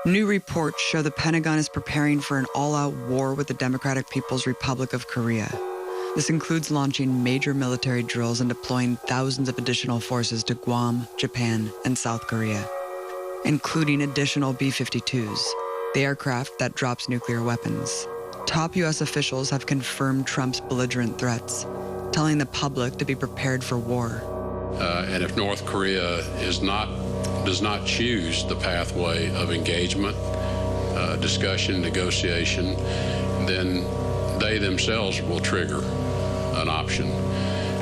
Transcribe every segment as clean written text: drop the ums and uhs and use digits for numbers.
New reports show the Pentagon is preparing for an all-out war with the Democratic People's Republic of Korea. This includes launching major military drills and deploying thousands of additional forces to Guam, Japan, and South Korea, including additional B-52s, the aircraft that drops nuclear weapons. Top U.S. officials have confirmed Trump's belligerent threats, telling the public to be prepared for war. And if North Korea does not choose the pathway of engagement, discussion, negotiation, then they themselves will trigger an option.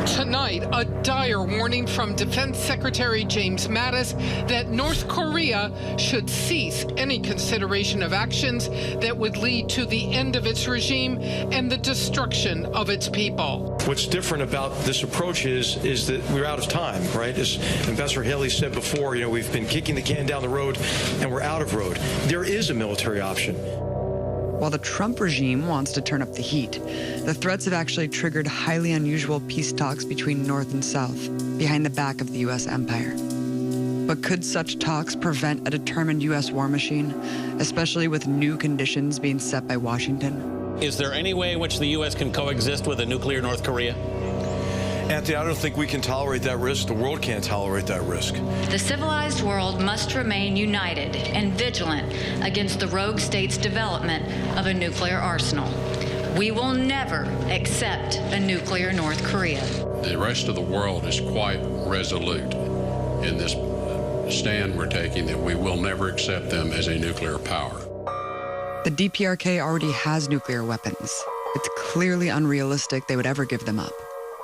Tonight, a dire warning from Defense Secretary James Mattis that North Korea should cease any consideration of actions that would lead to the end of its regime and the destruction of its people. What's different about this approach is that we're out of time, right? As Ambassador Haley said before, we've been kicking the can down the road and we're out of road. There is a military option. While the Trump regime wants to turn up the heat, the threats have actually triggered highly unusual peace talks between North and South, behind the back of the U.S. empire. But could such talks prevent a determined U.S. war machine, especially with new conditions being set by Washington? Is there any way in which the U.S. can coexist with a nuclear North Korea? Anthony, I don't think we can tolerate that risk. The world can't tolerate that risk. The civilized world must remain united and vigilant against the rogue state's development of a nuclear arsenal. We will never accept a nuclear North Korea. The rest of the world is quite resolute in this stand we're taking that we will never accept them as a nuclear power. The DPRK already has nuclear weapons. It's clearly unrealistic they would ever give them up.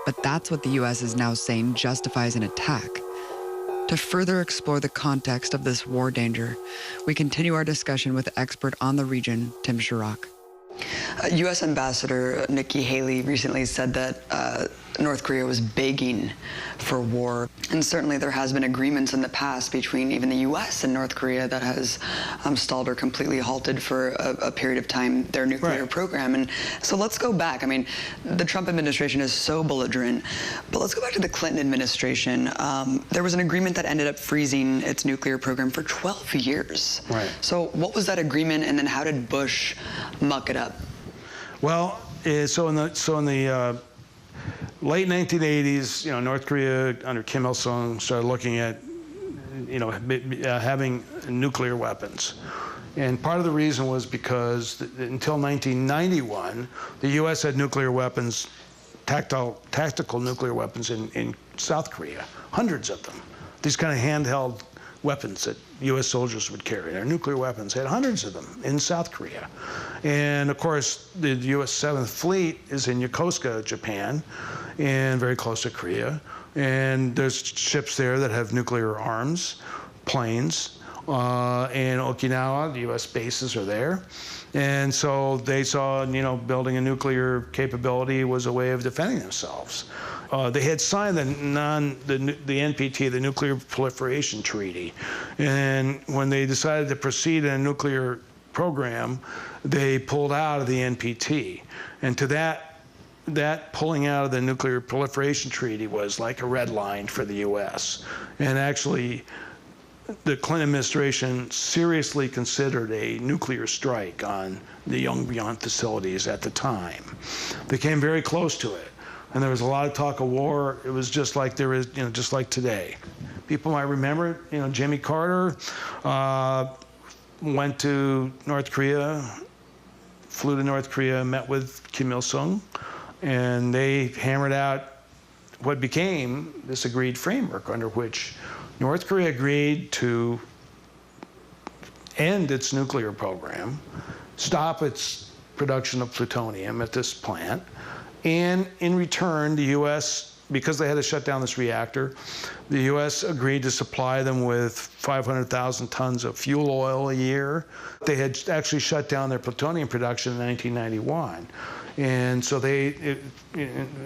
But that's what the U.S. is now saying justifies an attack. To further explore the context of this war danger, we continue our discussion with expert on the region, Tim Shorrock. U.S. Ambassador Nikki Haley recently said that North Korea was begging for war. And certainly there has been agreements in the past between even the U.S. and North Korea that has stalled or completely halted for a period of time their nuclear program. And so let's go back. I mean, the Trump administration is so belligerent, but let's go back to the Clinton administration. There was an agreement that ended up freezing its nuclear program for 12 years. Right. So what was that agreement, and then how did Bush muck it up? Well, so in the late 1980s, North Korea under Kim Il-sung started looking at, having nuclear weapons. And part of the reason was because until 1991, the U.S. had nuclear weapons, tactical nuclear weapons in South Korea, hundreds of them. These kind of handheld weapons that U.S. soldiers would carry. Their nuclear weapons had hundreds of them in South Korea. And of course, the U.S. 7th Fleet is in Yokosuka, Japan, and very close to Korea. And there's ships there that have nuclear arms, planes. And Okinawa, the U.S. bases are there. And so they saw, building a nuclear capability was a way of defending themselves. They had signed the NPT, the Nuclear Proliferation Treaty. And when they decided to proceed in a nuclear program, they pulled out of the NPT. And to that pulling out of the Nuclear Proliferation Treaty was like a red line for the U.S. And actually, the Clinton administration seriously considered a nuclear strike on the Yongbyon facilities at the time. They came very close to it. And there was a lot of talk of war. It was just like there is, just like today. People might remember, Jimmy Carter went to North Korea, flew to North Korea, met with Kim Il-sung, and they hammered out what became this agreed framework under which North Korea agreed to end its nuclear program, stop its production of plutonium at this plant, and in return, the U.S., because they had to shut down this reactor, the U.S. agreed to supply them with 500,000 tons of fuel oil a year. They had actually shut down their plutonium production in 1991. And so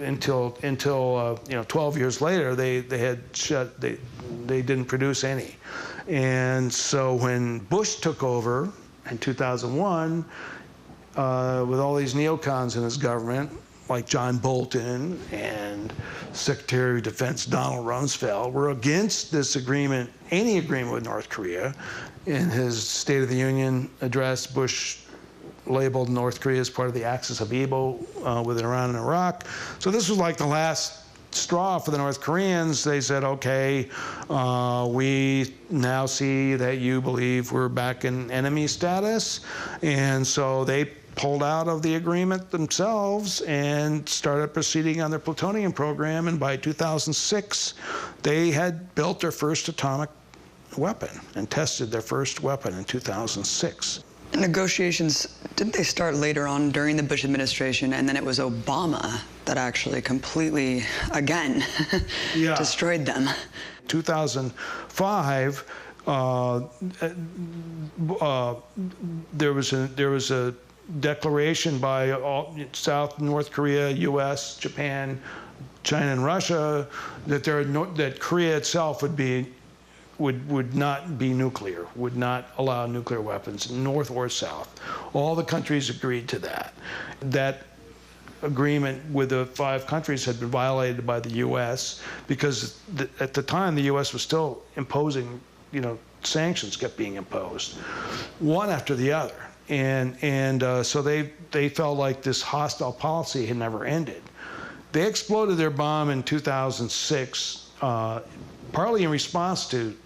until 12 years later, they didn't produce any. And so when Bush took over in 2001, with all these neocons in his government, like John Bolton and Secretary of Defense Donald Rumsfeld were against this agreement, any agreement with North Korea. In his State of the Union address, Bush labeled North Korea as part of the axis of evil with Iran and Iraq. So this was like the last straw for the North Koreans. They said, okay, we now see that you believe we're back in enemy status. And so they pulled out of the agreement themselves and started proceeding on their plutonium program. And by 2006, they had built their first atomic weapon and tested their first weapon in 2006. Negotiations, didn't they start later on during the Bush administration, and then it was Obama that actually completely, again, destroyed them? 2005, there was a declaration by all, South, North Korea, U.S., Japan, China, and Russia that that Korea itself would not be nuclear, would not allow nuclear weapons, North or South. All the countries agreed to that. That agreement with the 5 countries had been violated by the U.S. because at the time the U.S. was still imposing, sanctions kept being imposed, one after the other. And so they felt like this hostile policy had never ended. They exploded their bomb in 2006, partly in response to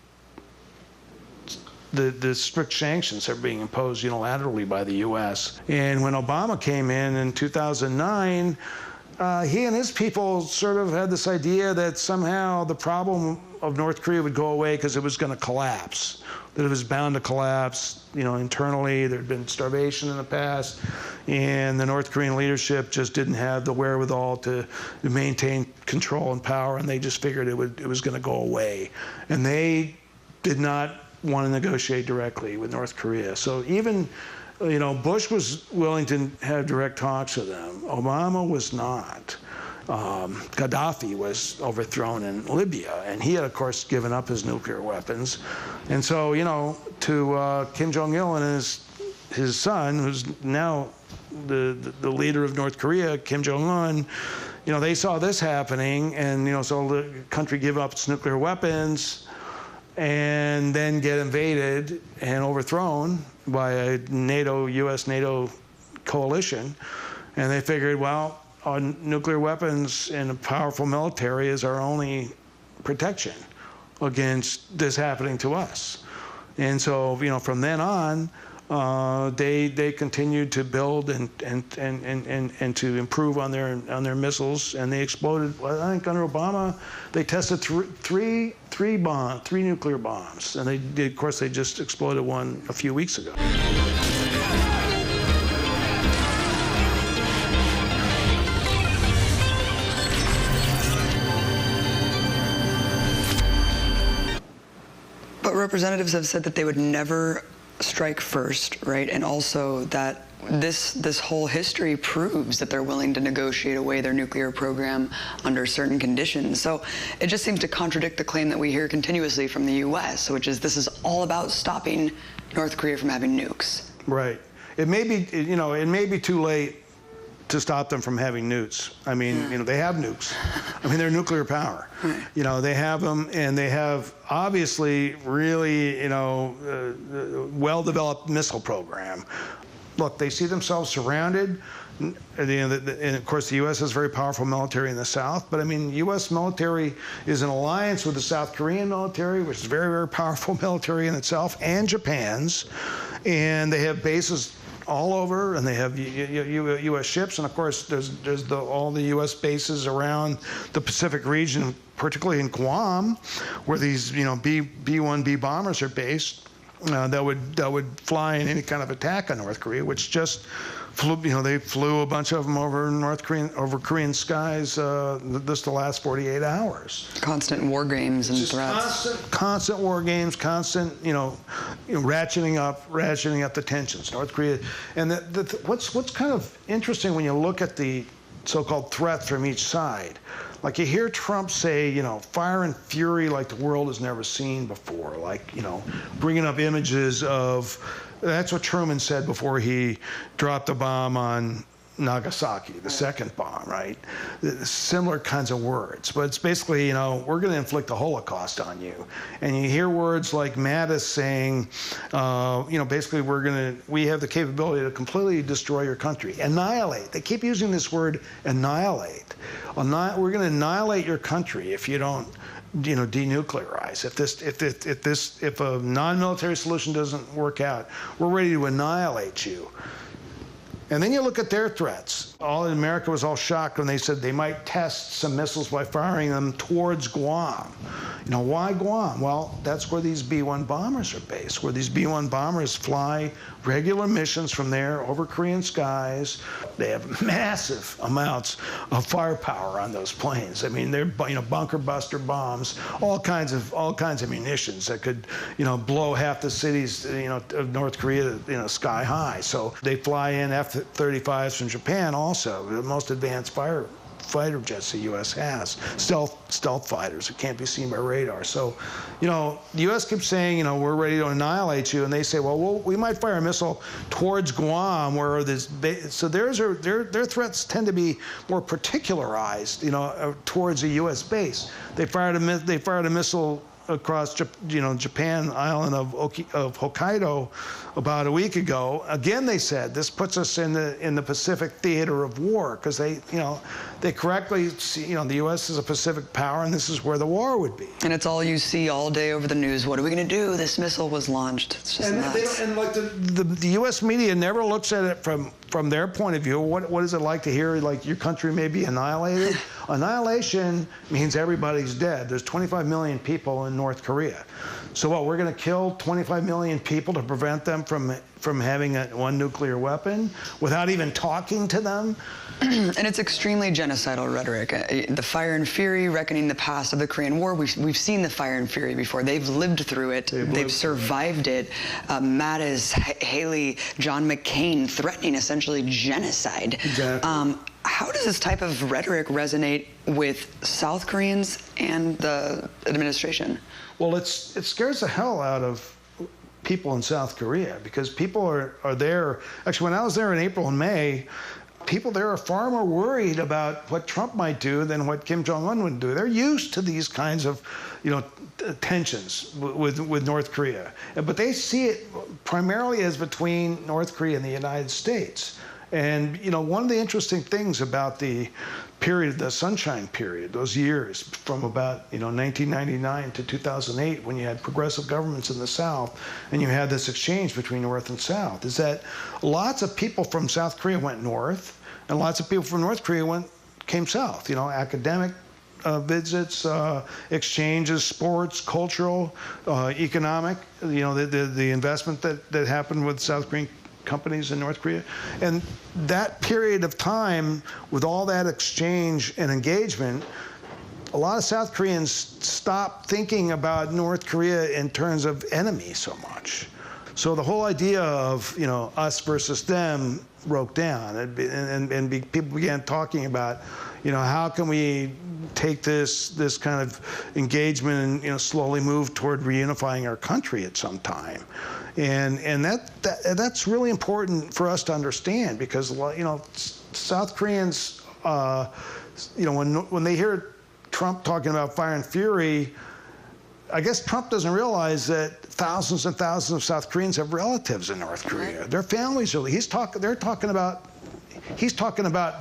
the strict sanctions that are being imposed unilaterally by the U.S. And when Obama came in 2009, he and his people sort of had this idea that somehow the problem of North Korea would go away because it was going to collapse, that it was bound to collapse, internally. There had been starvation in the past, and the North Korean leadership just didn't have the wherewithal to maintain control and power, and they just figured it was going to go away. And they did not want to negotiate directly with North Korea. So even, Bush was willing to have direct talks with them. Obama was not. Gaddafi was overthrown in Libya, and he had, of course, given up his nuclear weapons. And so, to Kim Jong-il and his son, who's now the leader of North Korea, Kim Jong-un, they saw this happening, and, so the country give up its nuclear weapons and then get invaded and overthrown by a U.S. NATO coalition. And they figured, well, our nuclear weapons and a powerful military is our only protection against this happening to us. And so, from then on, they continued to build and to improve on their missiles, and they exploded. Well, I think under Obama, they tested three nuclear bombs, and of course, they just exploded one a few weeks ago. But representatives have said that they would never strike first, right? And also that this whole history proves that they're willing to negotiate away their nuclear program under certain conditions. So it just seems to contradict the claim that we hear continuously from the U.S., which is this is all about stopping North Korea from having nukes. Right. It may be, it may be too late to stop them from having nukes. I mean, they have nukes. I mean, they're nuclear power. Right. They have them, and they have obviously really, well-developed missile program. Look, they see themselves surrounded. And of course, the U.S. has a very powerful military in the South. But I mean, U.S. military is in alliance with the South Korean military, which is a very, very powerful military in itself, and Japan's. And they have bases all over, and they have U.S. ships, and of course there's all the U.S. bases around the Pacific region, particularly in Guam, where these B-1B bombers are based that would fly in any kind of attack on North Korea, which just flew. They flew a bunch of them over Korean skies the last 48 hours. Constant war games and threats. Constant war games, constant ratcheting up the tensions. North Korea, and what's kind of interesting when you look at the so-called threats from each side. Like you hear Trump say, fire and fury like the world has never seen before. Like, bringing up images of, that's what Truman said before he dropped the bomb on Nagasaki, the second bomb, right? Similar kinds of words. But it's basically, you know, we're going to inflict a Holocaust on you. And you hear words like Mattis saying, you know, basically we have the capability to completely destroy your country. Annihilate. They keep using this word annihilate. We're going to annihilate your country if you don't, you know, denuclearize. If a non-military solution doesn't work out, we're ready to annihilate you. And then you look at their threats. All in America was all shocked when they said they might test some missiles by firing them towards Guam. You know, why Guam? Well, that's where these B-1 bombers are based, where these B-1 bombers fly regular missions from there over Korean skies. They have massive amounts of firepower on those planes. I mean, they're, you know, bunker buster bombs, all kinds of munitions that could, you know, blow half the cities, you know, of North Korea, you know, sky high. So they fly in F-35s from Japan also, the most advanced fighter jets the U.S. has, stealth fighters that can't be seen by radar. So, you know, the U.S. keeps saying, you know, we're ready to annihilate you, and they say, well, we might fire a missile towards Guam, where this. So their threats tend to be more particularized, you know, towards a U.S. base. They fired a missile across, you know, Japan island of Hokkaido about a week ago. Again, they said this puts us in the Pacific theater of war, because they, you know, they correctly see, you know, the U.S. is a Pacific power, and this is where the war would be. And it's all you see all day over the news. What are we going to do? This missile was launched. It's just nuts. And like the U.S. media never looks at it from their point of view. What is it like to hear, like, your country may be annihilated? Annihilation means everybody's dead. There's 25 million people in North Korea. So what, we're going to kill 25 million people to prevent them from having one nuclear weapon without even talking to them? And it's extremely genocidal rhetoric. The fire and fury, reckoning the past of the Korean War. We've seen the fire and fury before. They've lived through it. They've survived it. Mattis, Haley, John McCain threatening essentially genocide. Exactly. How does this type of rhetoric resonate with South Koreans and the administration? Well, it scares the hell out of people in South Korea, because people are there. Actually, when I was there in April and May, people there are far more worried about what Trump might do than what Kim Jong-un would do. They're used to these kinds of, you know, tensions with North Korea. But they see it primarily as between North Korea and the United States. And, you know, one of the interesting things about the period, the Sunshine Period, those years from about, you know, 1999 to 2008, when you had progressive governments in the South and you had this exchange between North and South, is that lots of people from South Korea went north and lots of people from North Korea came south, you know, academic visits, exchanges, sports, cultural, economic, you know, the investment that happened with South Korean companies in North Korea. And that period of time, with all that exchange and engagement, a lot of South Koreans stopped thinking about North Korea in terms of enemy so much. So the whole idea of, you know, us versus them broke down, and people began talking about, you know, how can we take this kind of engagement and, you know, slowly move toward reunifying our country at some time. And that's really important for us to understand, because, you know, South Koreans, you know, when they hear Trump talking about fire and fury, I guess Trump doesn't realize that thousands and thousands of South Koreans have relatives in North Korea. Their families are. He's talking about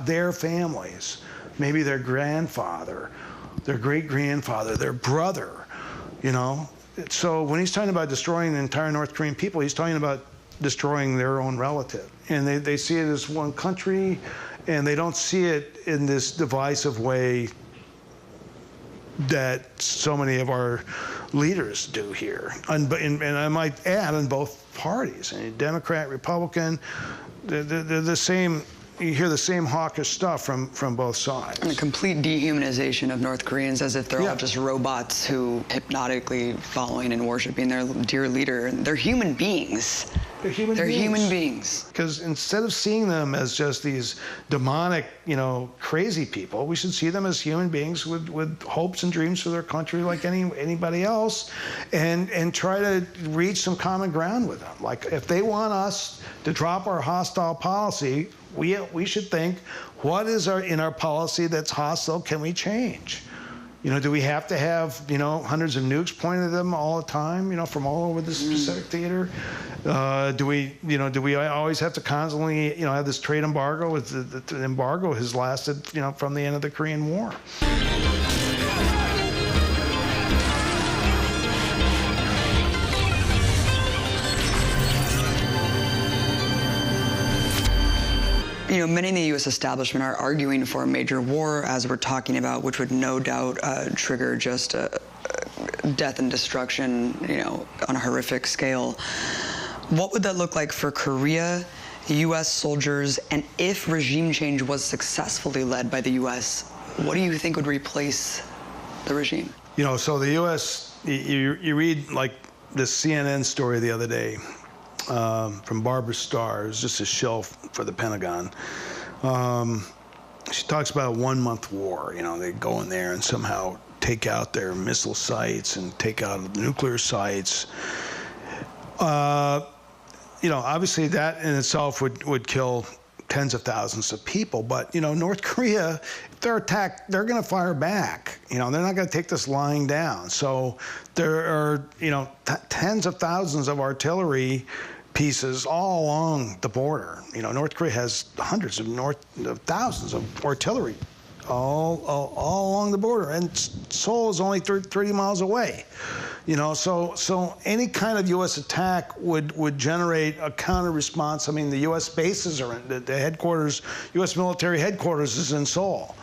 their families, maybe their grandfather, their great-grandfather, their brother, you know. So when he's talking about destroying the entire North Korean people, he's talking about destroying their own relative. And they see it as one country, and they don't see it in this divisive way that so many of our leaders do here. And I might add, in both parties, Democrat, Republican, they're the same. You hear the same hawkish stuff from both sides. And a complete dehumanization of North Koreans, as if they're all just robots who hypnotically following and worshiping their dear leader. They're human beings. They're human beings. They're human beings. Because instead of seeing them as just these demonic, crazy people, we should see them as human beings with hopes and dreams for their country like anybody else, and try to reach some common ground with them. Like, if they want us to drop our hostile policy, we should think, what is in our policy that's hostile can we change? Do we have to have, hundreds of nukes pointed at them all the time, from all over the Pacific theater? Do we always have to constantly, have this trade embargo? The embargo has lasted, from the end of the Korean War. Many in the U.S. establishment are arguing for a major war, as we're talking about, which would no doubt trigger just death and destruction, on a horrific scale. What would that look like for Korea, U.S. soldiers, and if regime change was successfully led by the U.S., what do you think would replace the regime? So the U.S., you read, like, this CNN story the other day, from Barbara Starr. It was just a shill for the Pentagon. She talks about a 1-month war. They go in there and somehow take out their missile sites and take out nuclear sites. Obviously that in itself would kill tens of thousands of people. But, North Korea, if they're attacked, they're going to fire back. They're not going to take this lying down. So there are, tens of thousands of artillery pieces all along the border. North Korea has hundreds of thousands of artillery all along the border, and Seoul is only 30 miles away. So any kind of U.S. attack would generate a counter response. I mean, the U.S. bases are in the headquarters. U.S. military headquarters is in Seoul.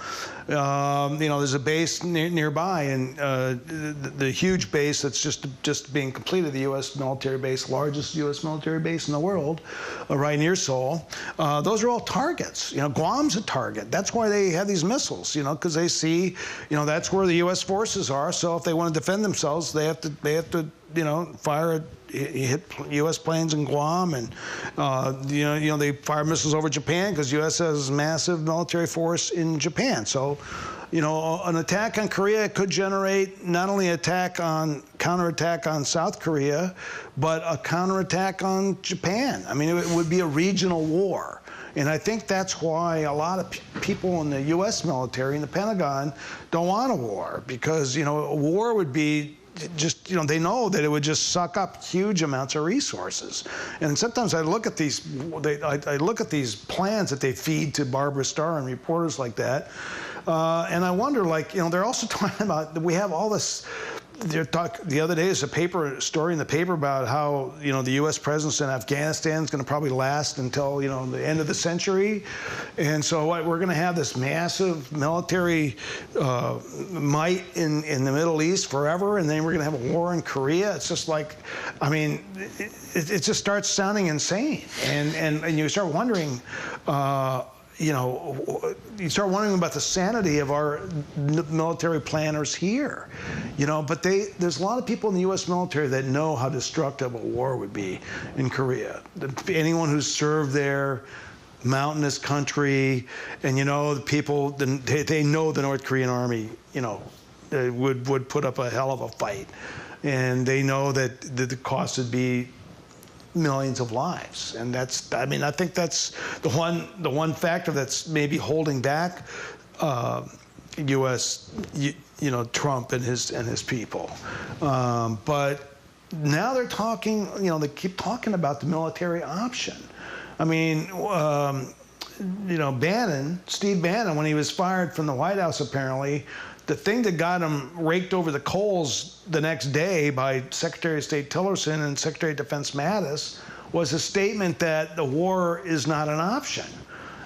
There's a base nearby, and the huge base that's just being completed, the U.S. military base, largest U.S. military base in the world, right near Seoul. Those are all targets. Guam's a target. That's why they have these missiles. Because they see, that's where the U.S. forces are. So if they want to defend themselves, they have to fire hit U.S. planes in Guam, and they fire missiles over Japan because U.S. has massive military force in Japan. So, an attack on Korea could generate not only counterattack on South Korea, but a counterattack on Japan. I mean, it would be a regional war. And I think that's why a lot of people in the U.S. military and the Pentagon don't want a war, because, a war would be just, they know that it would just suck up huge amounts of resources. And sometimes I look at these, I look at these plans that they feed to Barbara Starr and reporters like that, and I wonder, like, they're also talking about, we have all this. The other day, there's a story in the paper about how, the U.S. presence in Afghanistan is going to probably last until, the end of the century. And so we're going to have this massive military might in the Middle East forever, and then we're going to have a war in Korea. It's just like, I mean, it just starts sounding insane. And you start wondering, you start wondering about the sanity of our military planners here, but there's a lot of people in the U.S. military that know how destructive a war would be in Korea. Anyone who's served there, mountainous country, and the people, they know the North Korean army, would put up a hell of a fight, and they know that the cost would be millions of lives. And I think that's the one factor that's maybe holding back U.S. Trump and his people. But now they're talking. They keep talking about the military option. I mean, Steve Bannon, when he was fired from the White House, apparently, the thing that got him raked over the coals the next day by Secretary of State Tillerson and Secretary of Defense Mattis was a statement that the war is not an option.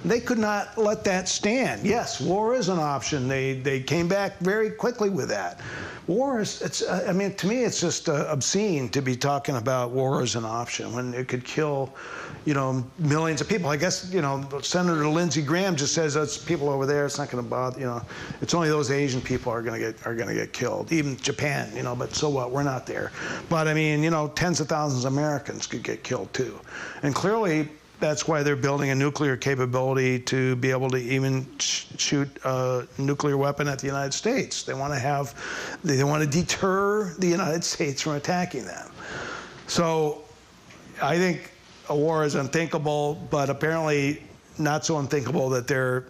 They could not let that stand. Yes, war is an option. They came back very quickly with that. War is, I mean, to me, it's just obscene to be talking about war as an option when it could kill, millions of people. I guess, Senator Lindsey Graham just says that's people over there. It's not going to bother, it's only those Asian people are going to get killed. Even Japan, but so what? We're not there. But I mean, tens of thousands of Americans could get killed too, and clearly. That's why they're building a nuclear capability to be able to even shoot a nuclear weapon at the United States. They want to deter the United States from attacking them. So I think a war is unthinkable, but apparently not so unthinkable that they're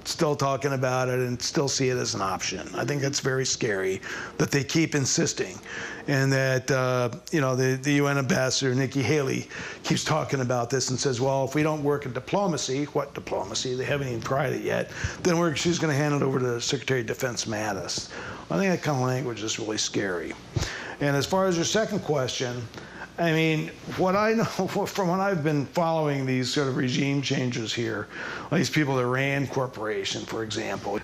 still talking about it and still see it as an option. I think that's very scary that they keep insisting, and that the UN ambassador Nikki Haley keeps talking about this and says, well, if we don't work in diplomacy, what diplomacy? They haven't even tried it yet. Then she's going to hand it over to Secretary of Defense Mattis. I think that kind of language is really scary. And as far as your second question, I mean, what I know from when I've been following these sort of regime changes here, these people at the RAND Corporation, for example,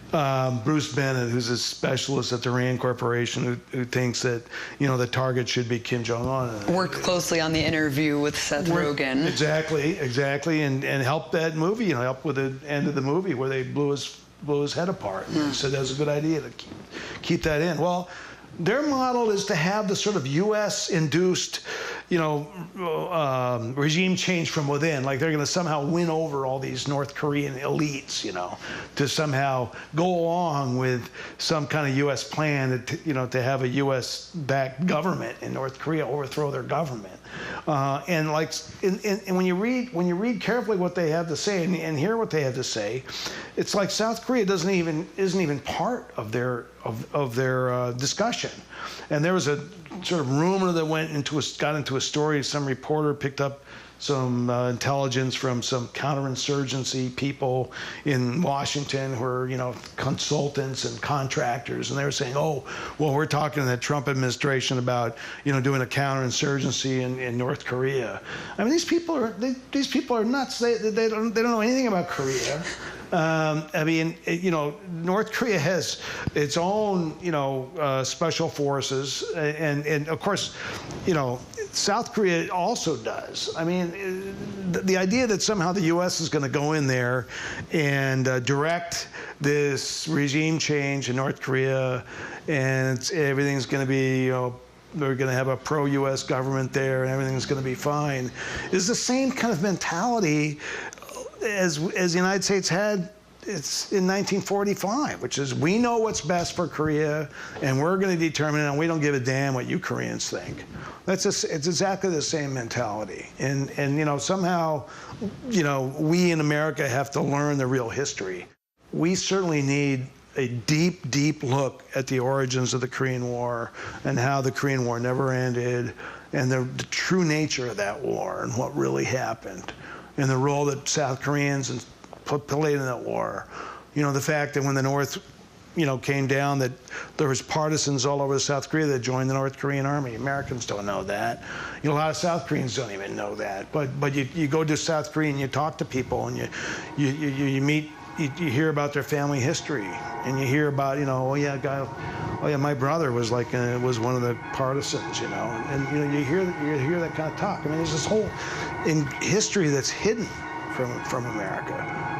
Bruce Bennett, who's a specialist at the RAND Corporation, who thinks that, the target should be Kim Jong-un. Worked closely on the interview with Seth Rogen. Exactly, and helped that movie, helped with the end of the movie where they blew his head apart. And said that was a good idea to keep that in. Well, their model is to have the sort of U.S.-induced, regime change from within. Like they're going to somehow win over all these North Korean elites, to somehow go along with some kind of U.S. plan to have a U.S.-backed government in North Korea, overthrow their government. And when you read carefully what they have to say and hear what they have to say, it's like South Korea isn't even part of their discussion. And there was a sort of rumor that got into a story. Some reporter picked up some intelligence from some counterinsurgency people in Washington who are, consultants and contractors, and they were saying, oh, well, we're talking to the Trump administration about, doing a counterinsurgency in North Korea. I mean, these people are nuts. They don't know anything about Korea. I mean, North Korea has its own, special forces, and of course, South Korea also does. I mean, the idea that somehow the U.S. is going to go in there and direct this regime change in North Korea, and everything's going to be, they're going to have a pro-U.S. government there, and everything's going to be fine, is the same kind of mentality as the United States had in 1945, which is we know what's best for Korea, and we're going to determine it, and we don't give a damn what you Koreans think. It's exactly the same mentality, and somehow, we in America have to learn the real history. We certainly need a deep, deep look at the origins of the Korean War and how the Korean War never ended, and the true nature of that war and what really happened, and the role that South Koreans played in that war. The fact that when the North, came down, that there was partisans all over South Korea that joined the North Korean army. Americans don't know that. A lot of South Koreans don't even know that. But you go to South Korea and you talk to people, and you meet, you hear about their family history, and you hear about, my brother was was one of the partisans, and you hear that kind of talk. I mean, there's this whole history that's hidden from America.